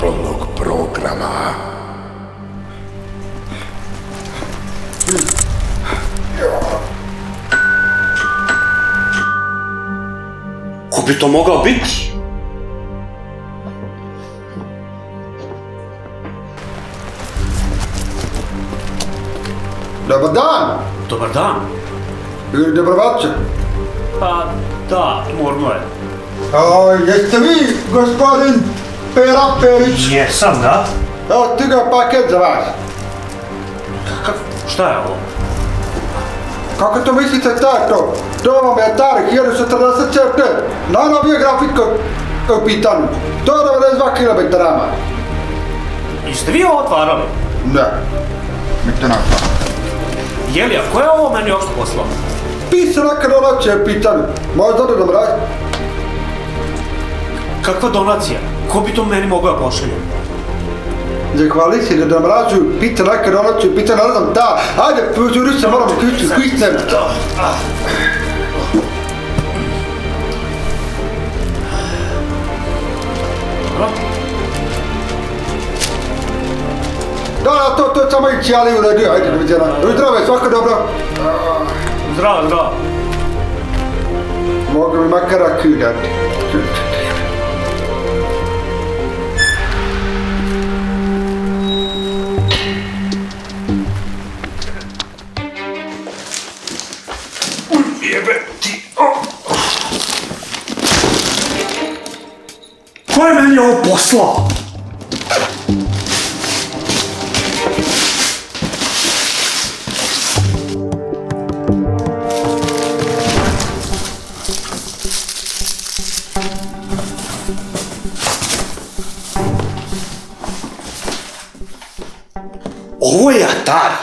kontrolnog programa. Ko bi to mogao biti? Dobar dan! Dobar dan. Ili dobar večer. Pa da, morno je. Jeste vi gospodin Pera Perić? Jesam, da? Evo ti ga paket za vas. Šta je ovo? Kako to mislite to? To vam je Tarik 1044, najnovije grafitko u pitanju. To je 92 km rama. Jeste vi ovo otvarali? Ne, mi to nakon. Jeli, a ko je ovo meni uopšte poslao? Pisana donacija je u pitanju. Možda da nam radi? Kakva donacija? Ko bi to meni mogao pošalje? Zahvali se da nam rađu, pita neka donacija, pita ne znam da. Ajde, požuri se, moramo kvisnem. Da, to je samo inicijali u redu, ajde, doviđena. Zdravo, svako dobro. Zdravo. Mogu mi makar rakiju dati. Jebe ti... Ko je meni ovo poslao? Ovo je Atari.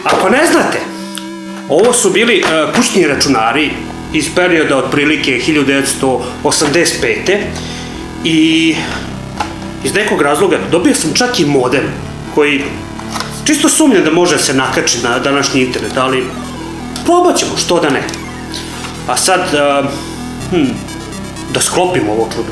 Ako ne znate, ovo su bili kućni računari iz perioda otprilike 1985. I iz nekog razloga dobio sam čak i modem koji čisto sumnjam da može se nakači na današnji internet, ali probat ćemo, što da ne. A sad, da sklopimo ovo čudo.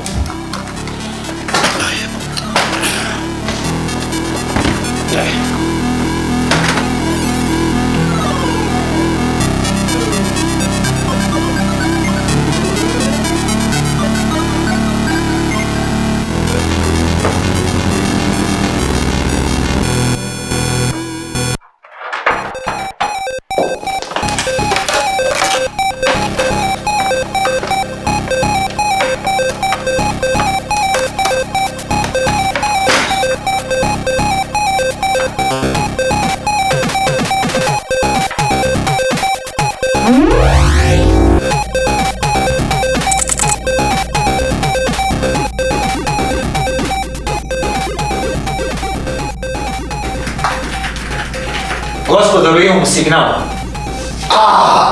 Gospodo, imamo signal.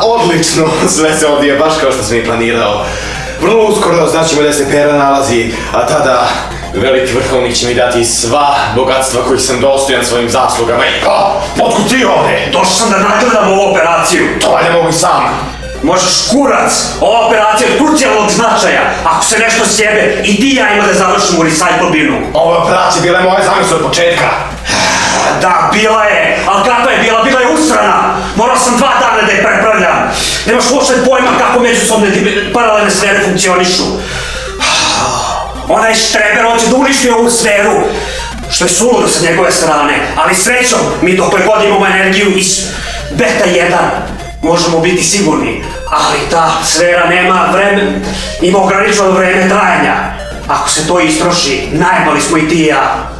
Odlično, sve se odvija baš kao što sam i planirao. Vrlo uskoro znaćemo gdje se Pera nalazi, a tada veliki vrhovnik će mi dati sva bogatstva kojih sam dostojan svojim zaslugama. Otkud ti ovdje? Došao sam da nagledam ovu operaciju. To ne mogu i sam. Možeš kurac, ova operacija je od krucijalnog značaja. Ako se nešto sjebe, i ti ja ima da završimo u recycle binu. Ova operacija bila je moja zamisla od početka. Da, bila je, ali kakva je bila? Bila je usrana. Morao sam 2 dana da je prepravljam. Nemaš uopšte pojma kako međusobne paralelne sfere funkcionišu. Ona je štreber, hoće da uništi ovu sferu. Što je suludo sa njegove strane, ali srećom, mi dokle god imamo energiju iz beta 1, možemo biti sigurni. Ali ta sfera nema vreme, ima ograničeno vreme trajanja. Ako se to istroši, najmali smo i ti i ja.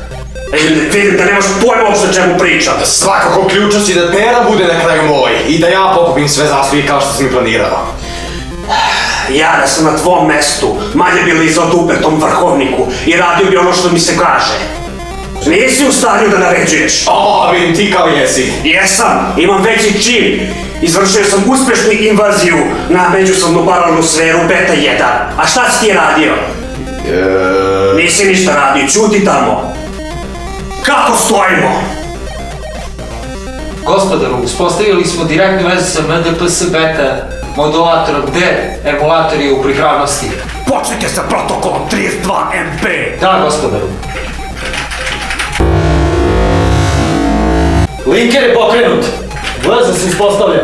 Vidim da nemaš pojma uopšte o čemu pričam. Svakako ključno si da Pera bude na kraju moj i da ja pokupim sve zasluge kao što sam i planirao. Ja da sam na tvom mestu, manje bi lizao dupe tom vrhovniku i radio bi ono što mi se kaže. Nisi u stanju da naređuješ. Vidim ti kao jesi. Jesam, imam veći čin. Izvršio sam uspešnu invaziju na međusobnu paralelnu sferu Beta 1. A šta si ti radio? Nisi ništa radio, ćuti tamo. Kako stojimo? Gospodaru, uspostavili smo direktnu vezu sa MDPS beta modulatorom D, emulator je u pripravnosti. Počnite sa protokolom 32MP. Da, gospodaru. Linker je pokrenut. Veza se uspostavlja.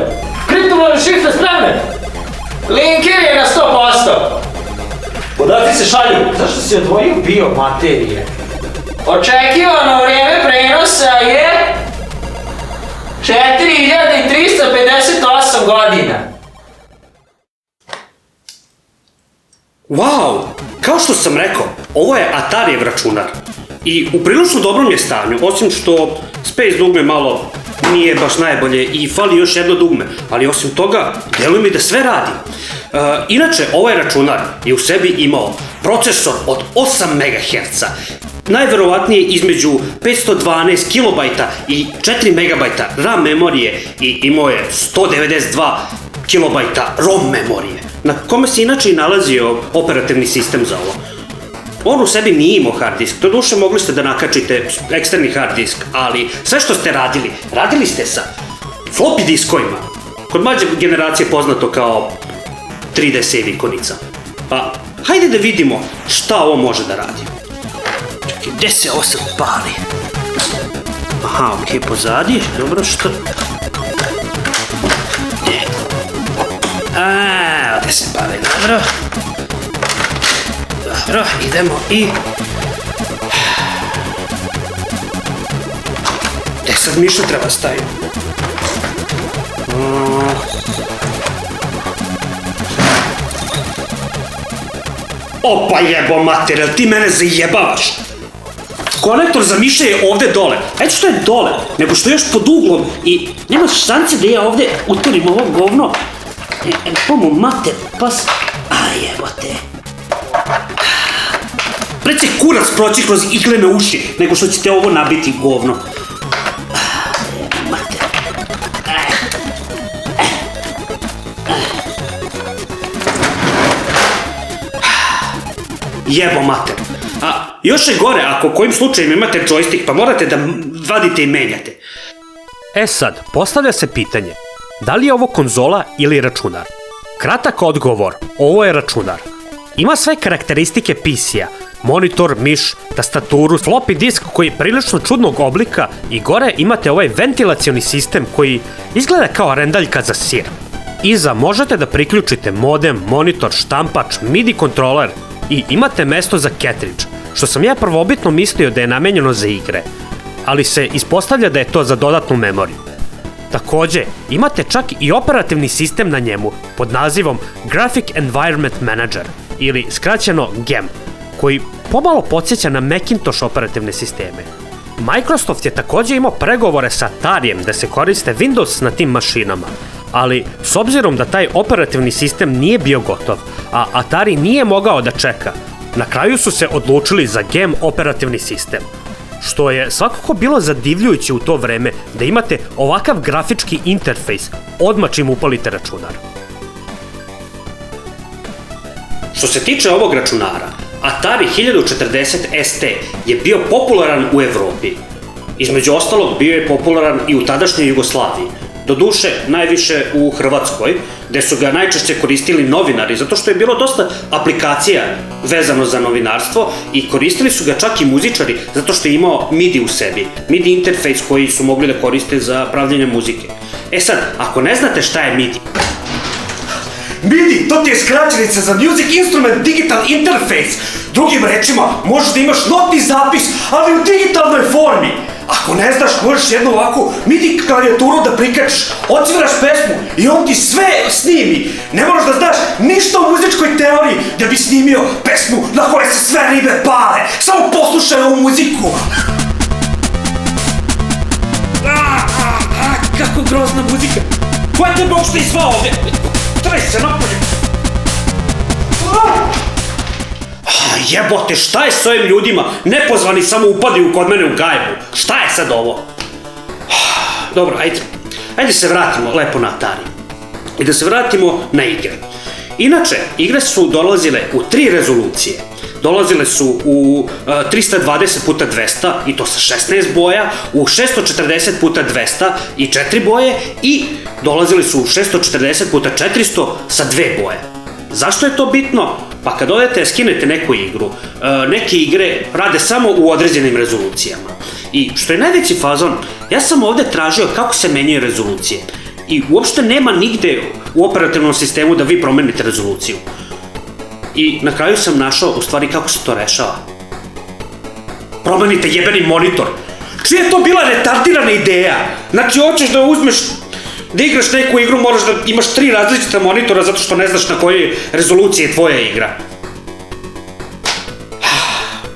Kriptomovne šifre spremne. Linker je na 100%. Podaci se šalju. Zašto si odvojio biomaterije? Očekivano vrijeme prenosa je 4358 godina. Wow, kao što sam rekao, ovo je Atarijev računar. I u prilično dobrom je stanju, osim što Space dugme malo nije baš najbolje i fali još jedno dugme, ali osim toga, deluje mi da sve radi. Inače, ovaj računar je u sebi imao procesor od 8 MHz, najverovatnije između 512 KB i 4 MB RAM memorije i imao je 192 KB ROM memorije, na kome se inače i nalazio operativni sistem za ovo. On u sebi nije imao hard disk, doduše mogli ste da nakačite eksterni hard disk, ali sve što ste radili ste sa floppy diskovima, kod mlađe generacije poznato kao 3D save ikonica. Pa, hajde da vidimo šta ovo može da radi. Čekaj, gde se ovo sad pali? Aha, okej, pozadi, dobro, što... Ovdje se pali, dobro. Dobro, idemo i... Gde sad miša treba staviti? Opa jebo mater, jel ti mene zajebavaš? Konektor za miša je ovde dole. Eto što je dole, nego što je još pod uglom i nema šanse da ja ovde utorim ovo govno. Pomu mater, pas... jebote. Preć će kurac proći kroz iglene uši, nego što ćete ovo nabiti govno. Mater. Jebo mater. A još je gore, ako kojim slučajem imate joystick, pa morate da vadite i menjate. E sad, postavlja se pitanje, da li je ovo konzola ili računar? Kratak odgovor, ovo je računar. Ima sve karakteristike PC-a, monitor, miš, tastaturu, floppy disk koji je prilično čudnog oblika i gore imate ovaj ventilacioni sistem koji izgleda kao rendaljka za sir. Iza možete da priključite modem, monitor, štampač, MIDI kontroler i imate mesto za cartridge, što sam ja prvobitno mislio da je namenjeno za igre, ali se ispostavlja da je to za dodatnu memoriju. Takođe, imate čak i operativni sistem na njemu pod nazivom Graphic Environment Manager ili skraćeno GEM, koji pomalo podsjeća na Macintosh operativne sisteme. Microsoft je takođe imao pregovore sa Atarijem da se koriste Windows na tim mašinama, ali s obzirom da taj operativni sistem nije bio gotov, a Atari nije mogao da čeka, na kraju su se odlučili za GEM operativni sistem, što je svakako bilo zadivljujuće u to vreme da imate ovakav grafički interfejs odmah čim upalite računar. Što se tiče ovog računara, Atari 1040 ST je bio popularan u Evropi. Između ostalog bio je popularan i u tadašnjoj Jugoslaviji. Doduše, najviše u Hrvatskoj, gde su ga najčešće koristili novinari, zato što je bilo dosta aplikacija vezano za novinarstvo i koristili su ga čak i muzičari, zato što je imao MIDI u sebi, MIDI interfejs koji su mogli da koriste za pravljenje muzike. E sad, ako ne znate šta je MIDI, MIDI, to ti je skraćenica za Music Instrument Digital Interface. Drugim rečima, možeš da imaš notni zapis, ali u digitalnoj formi. Ako ne znaš, možeš jednu ovakvu MIDI klavijaturu da prikačiš, odsviraš pesmu i on ti sve snimi. Ne moraš da znaš ništa o muzičkoj teoriji da bi snimio pesmu na kojoj se sve ribe pale. Samo poslušaj ovu muziku. Kako grozna muzika. Ko je tebe uopšte izvao ovde? Traj se napolje. jebote, šta je s ovim ljudima? Nepozvani samo upadaju kod mene u gajbu. Šta je sad ovo? Dobro, ajde se vratimo lepo na Atari. I da se vratimo na igre. Inače, igre su dolazile u 3 rezolucije. Dolazile su u 320x200 i to sa 16 boja, u 640x200 i 4 boje i dolazili su u 640x400 sa 2 boje. Zašto je to bitno? Pa kad odete skinete neku igru, neke igre rade samo u određenim rezolucijama. I što je najveći fazon, ja sam ovde tražio kako se menjaju rezolucije. I uopšte nema nigde u operativnom sistemu da vi promenite rezoluciju. I na kraju sam našao u stvari kako se to rešava. Promenite jebeni monitor. Čija je to bila retardirana ideja? Znači hoćeš da uzmeš, da igraš neku igru, moraš da imaš 3 različita monitora zato što ne znaš na kojoj rezoluciji je tvoja igra.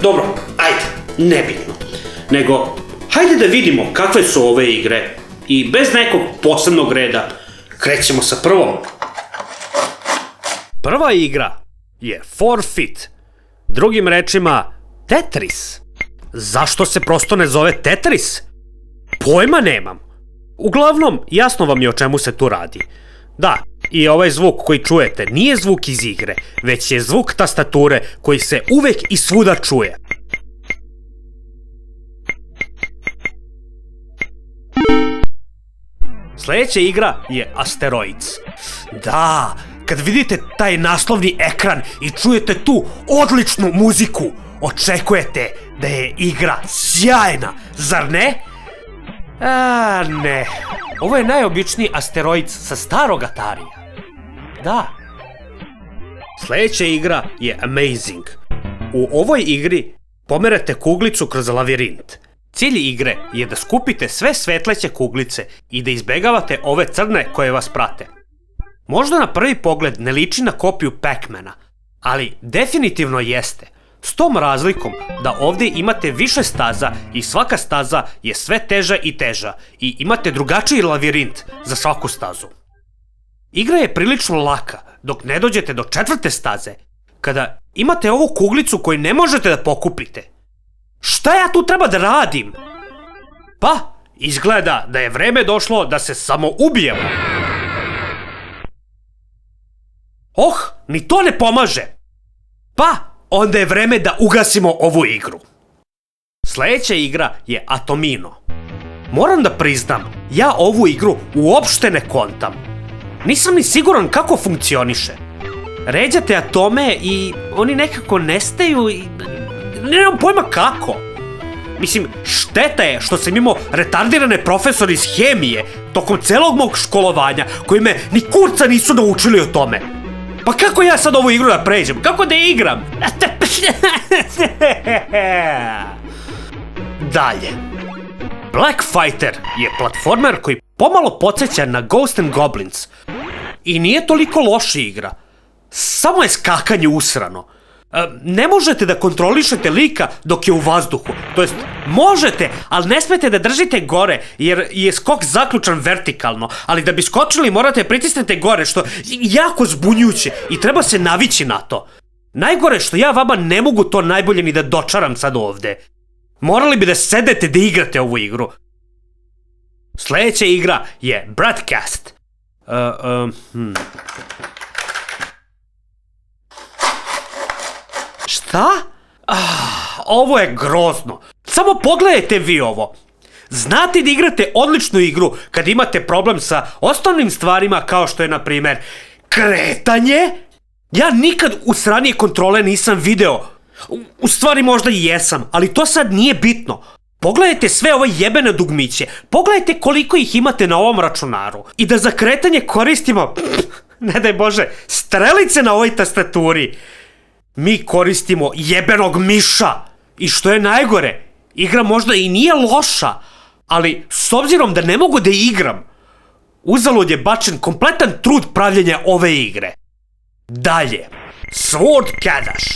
Dobro, ajde, nebitno. Nego, hajde da vidimo kakve su ove igre. I bez nekog posebnog reda krećemo sa prvom. Prva igra je Forfeit. Drugim rečima, Tetris. Zašto se prosto ne zove Tetris? Pojma nemam. Uglavnom, jasno vam je o čemu se tu radi. Da, i ovaj zvuk koji čujete nije zvuk iz igre, već je zvuk tastature koji se uvek i svuda čuje. Sljedeća igra je Asteroids. Da, kad vidite taj naslovni ekran i čujete tu odličnu muziku, očekujete da je igra sjajna, zar ne? Ne. Ovo je najobičniji Asteroids sa starog Atarija. Da. Sljedeća igra je Amazing. U ovoj igri pomerate kuglicu kroz lavirint. Cilj igre je da skupite sve svetleće kuglice i da izbegavate ove crne koje vas prate. Možda na prvi pogled ne liči na kopiju Pac-Mana, ali definitivno jeste. S tom razlikom da ovdje imate više staza i svaka staza je sve teža i teža i imate drugačiji lavirint za svaku stazu. Igra je prilično laka dok ne dođete do 4. staze, kada imate ovu kuglicu koju ne možete da pokupite. Šta ja tu treba da radim? Pa, izgleda da je vreme došlo da se samo ubijemo. Ni to ne pomaže. Pa, onda je vreme da ugasimo ovu igru. Sljedeća igra je Atomino. Moram da priznam, ja ovu igru uopšte ne kontam. Nisam ni siguran kako funkcioniše. Ređate atome i oni nekako nestaju i... nemam pojma kako. Mislim, šteta je što sam imao retardirane profesore iz hemije tokom celog mog školovanja koji me ni kurca nisu naučili o tome. Pa kako ja sad ovu igru da pređem? Kako da je igram? Dalje. Black Fighter je platformer koji pomalo podsjeća na Ghost and Goblins. I nije toliko loša igra. Samo je skakanje usrano. Ne možete da kontrolišete lika dok je u vazduhu. To jest, možete, ali ne smete da držite gore, jer je skok zaključan vertikalno. Ali da bi skočili morate pritisnete gore, što je jako zbunjujuće i treba se navići na to. Najgore što ja vama ne mogu to najbolje ni da dočaram sad ovde. Morali bi da sedete da igrate ovu igru. Sljedeća igra je Broadcast. Šta? Ovo je grozno. Samo pogledajte vi ovo. Znate da igrate odličnu igru kad imate problem sa osnovnim stvarima kao što je, na primjer, kretanje? Ja nikad u sranije kontrole nisam video. U stvari možda i jesam, ali to sad nije bitno. Pogledajte sve ove jebene dugmiće. Pogledajte koliko ih imate na ovom računaru. I da za kretanje koristimo, ne daj Bože, strelice na ovoj tastaturi. Mi koristimo jebenog miša. I što je najgore, igra možda i nije loša, ali s obzirom da ne mogu da igram, uzalud je bačen kompletan trud pravljenja ove igre. Dalje, Sword Kadash.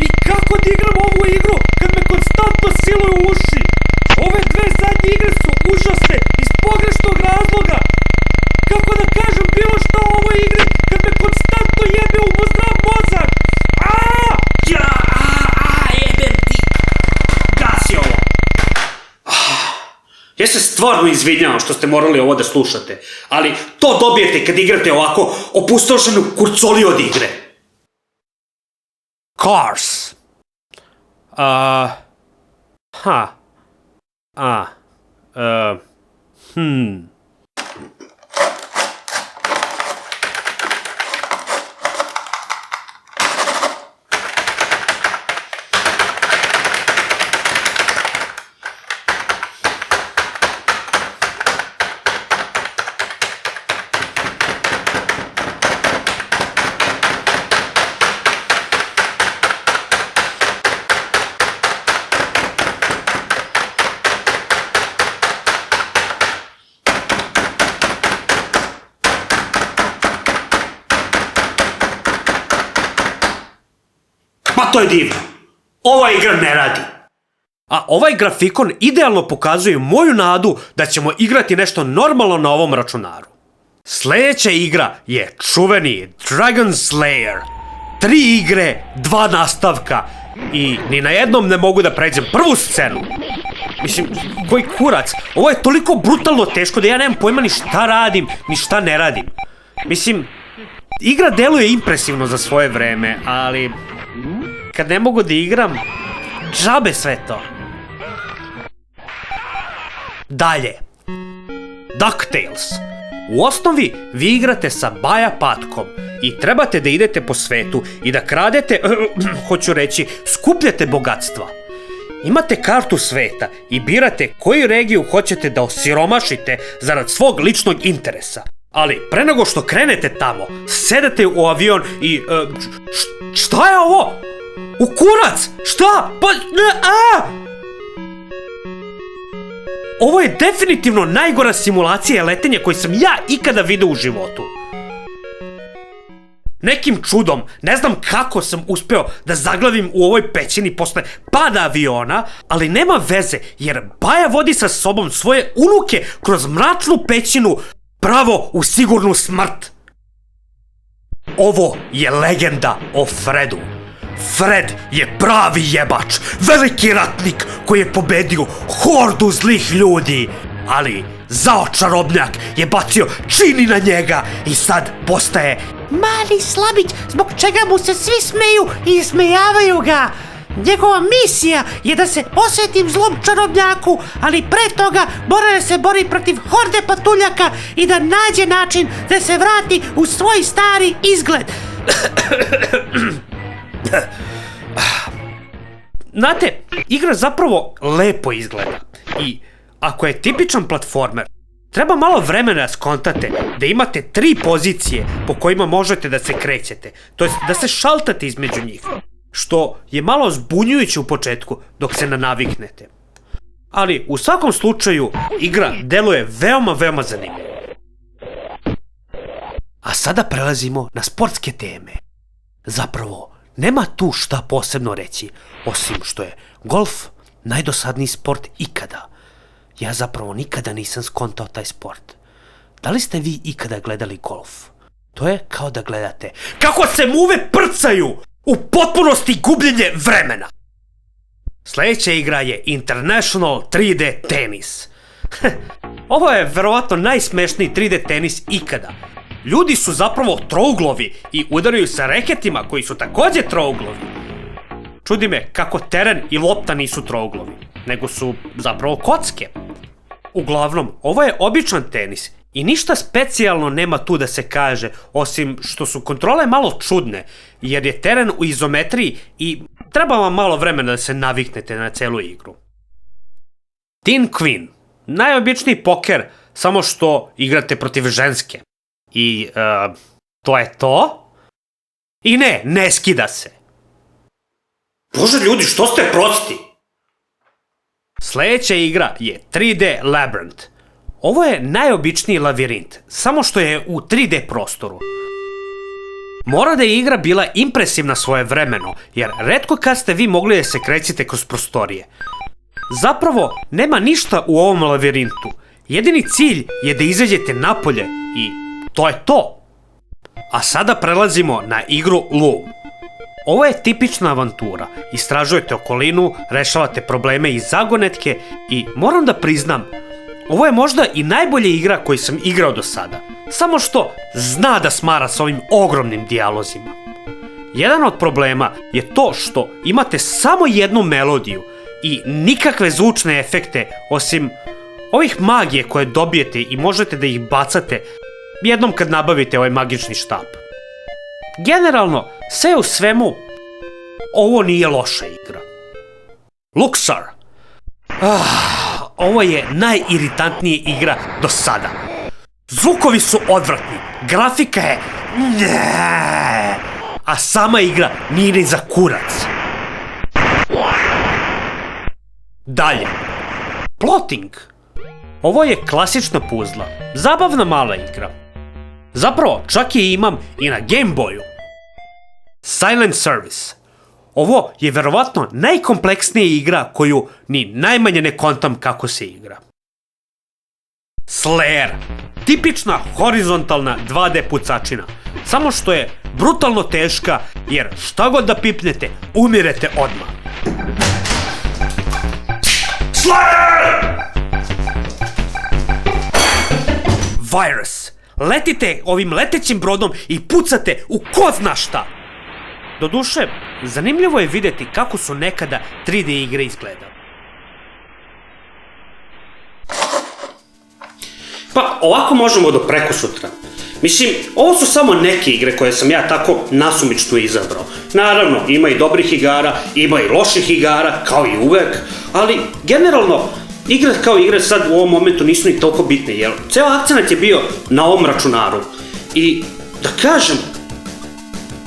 I kako da igram ovu igru kad me konstantno siluju uši? Ove dve zadnje igre su užasne iz pogrešnog razloga. Kako da kažem bilo što o ovoj igri kad me konstantno jebe u zdrav mozak? stvarno izvinjavam što ste morali ovo da slušate, ali to dobijete kad igrate ovako opustošenu kurcoli od igre. Cars. Pa to je divno. Ova igra ne radi. A ovaj grafikon idealno pokazuje moju nadu da ćemo igrati nešto normalno na ovom računaru. Sljedeća igra je čuveni Dragon Slayer. 3 igre, 2 nastavka i ni na jednom ne mogu da pređem prvu scenu. Mislim, koji kurac, ovo je toliko brutalno teško da ja nemam pojma ni šta radim, ni šta ne radim. Mislim, igra deluje impresivno za svoje vreme, ali kad ne mogu da igram, džabe sve to. Dalje. DuckTales. U osnovi vi igrate sa Baja Patkom i trebate da idete po svetu i da kradete, hoću reći, skupljate bogatstva. Imate kartu sveta i birate koju regiju hoćete da osiromašite zarad svog ličnog interesa. Ali pre nego što krenete tamo, sedate u avion i... šta je ovo? U kurac! Šta? Pa... Ovo je definitivno najgora simulacija letenja koju sam ja ikada video u životu. Nekim čudom, ne znam kako sam uspeo da zaglavim u ovoj pećini posle pada aviona, ali nema veze jer Baja vodi sa sobom svoje unuke kroz mračnu pećinu pravo u sigurnu smrt. Ovo je legenda o Fredu. Fred je pravi jebač, veliki ratnik koji je pobedio hordu zlih ljudi, ali zao čarobnjak je bacio čini na njega i sad postaje mali slabić zbog čega mu se svi smeju i ismejavaju ga. Njegova misija je da se osveti zlom čarobnjaku, ali pre toga mora da se bori protiv horde patuljaka i da nađe način da se vrati u svoj stari izgled. Znate, igra zapravo lepo izgleda i ako je tipičan platformer, treba malo vremena da skontate da imate 3 pozicije po kojima možete da se krećete, to jest da se šaltate između njih, što je malo zbunjujuće u početku dok se naviknete. Ali u svakom slučaju igra deluje veoma zanimljivo. A sada prelazimo na sportske teme. Zapravo, nema tu šta posebno reći, osim što je golf najdosadniji sport ikada. Ja zapravo nikada nisam skontao taj sport. Da li ste vi ikada gledali golf? To je kao da gledate kako se muve prcaju, u potpunosti gubljenje vremena. Sljedeća igra je International 3D tenis. Ovo je verovatno najsmešniji 3D tenis ikada. Ljudi su zapravo trouglovi i udaraju sa reketima koji su također trouglovi. Čudi me kako teren i lopta nisu trouglovi, nego su zapravo kocke. Uglavnom, ovo je običan tenis i ništa specijalno nema tu da se kaže, osim što su kontrole malo čudne, jer je teren u izometriji i treba vam malo vremena da se naviknete na celu igru. Teen Queen. Najobičniji poker, samo što igrate protiv ženske. I, to je to? I ne skida se. Bože ljudi, što ste prosti? Sljedeća igra je 3D Labyrinth. Ovo je najobičniji lavirint, samo što je u 3D prostoru. Mora da je igra bila impresivna svojevremeno, jer retko kad ste vi mogli da se krećete kroz prostorije. Zapravo, nema ništa u ovom lavirintu. Jedini cilj je da izađete napolje i to je to. A sada prelazimo na igru Loom. Ovo je tipična avantura. Istražujete okolinu, rešavate probleme i zagonetke i moram da priznam, Ovo je možda i najbolja igra koju sam igrao do sada, samo što zna da smara s ovim ogromnim dijalozima. Jedan od problema je to što imate samo jednu melodiju i nikakve zvučne efekte osim ovih magije koje dobijete i možete da ih bacate jednom kad nabavite ovaj magični štap. Generalno, sve u svemu, ovo nije loša igra. Luxor. Ovo je najiritantnija igra do sada. Zvukovi su odvratni, grafika je... a sama igra nije ni za kurac. Dalje. Plotting. Ovo je klasična puzla, zabavna mala igra. Zapravo, čak je imam i na Game Boyu. Silent Service. Ovo je verovatno najkompleksnija igra koju ni najmanje ne kontam kako se igra. Slayer. Tipična horizontalna 2D pucačina. Samo što je brutalno teška jer šta god da pipnete, umirete odmah. Slayer! Virus. Letite ovim letećim brodom i pucate u ko zna šta. Doduše, zanimljivo je vidjeti kako su nekada 3D igre izgledale. Pa ovako možemo do prekosutra. Mislim, ovo su samo neke igre koje sam ja tako nasumično izabrao. Naravno, ima i dobrih igara, ima i loših igara, kao i uvek, ali generalno, igre kao igre sad u ovom momentu nisu ni toliko bitne, jer ceo akcenat je bio na ovom računaru. I da kažem,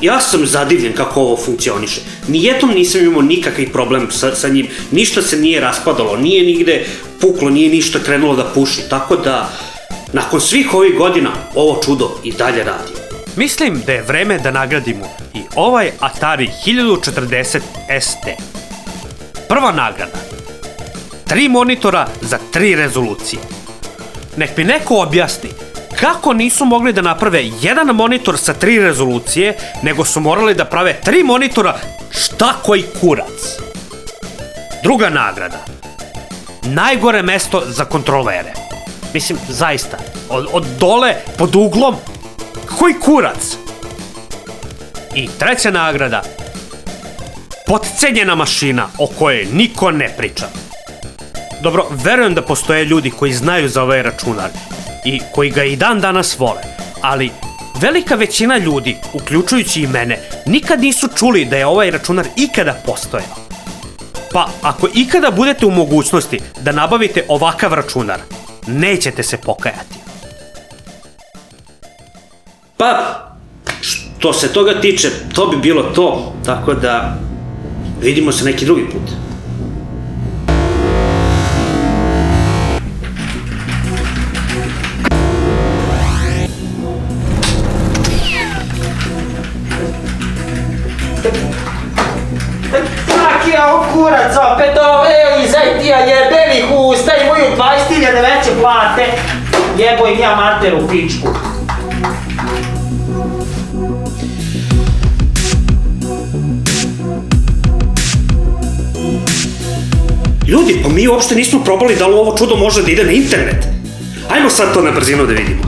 ja sam zadivljen kako ovo funkcioniše. Nijednom nisam imao nikakav problem sa njim, ništa se nije raspadalo, nije nigde puklo, nije ništa krenulo da puši, tako da nakon svih ovih godina ovo čudo i dalje radi. Mislim da je vreme da nagradimo i ovaj Atari 1040 ST. Prva nagrada. 3 monitora za 3 rezolucije. Nek mi neko objasni kako nisu mogli da naprave jedan monitor sa 3 rezolucije, nego su morali da prave 3 monitora šta koji kurac. Druga nagrada. Najgore mesto za kontrolere. Mislim, zaista, od dole, pod uglom, koji kurac? I treća nagrada. Potcenjena mašina o kojoj niko ne priča. Dobro, verujem da postoje ljudi koji znaju za ovaj računar i koji ga i dan danas vole, ali velika većina ljudi, uključujući i mene, nikad nisu čuli da je ovaj računar ikada postojao. Pa, ako ikada budete u mogućnosti da nabavite ovakav računar, nećete se pokajati. Pa, što se toga tiče, to bi bilo to, tako da vidimo se neki drugi put. Evo kurac opet, evo i zajtija jebenih usta i moju 20.000 veće plate. Jebo im ja mater u pičku. Ljudi, pa mi uopšte nismo probali da li ovo čudo može da ide na internet. Ajmo sad to na brzinu da vidimo.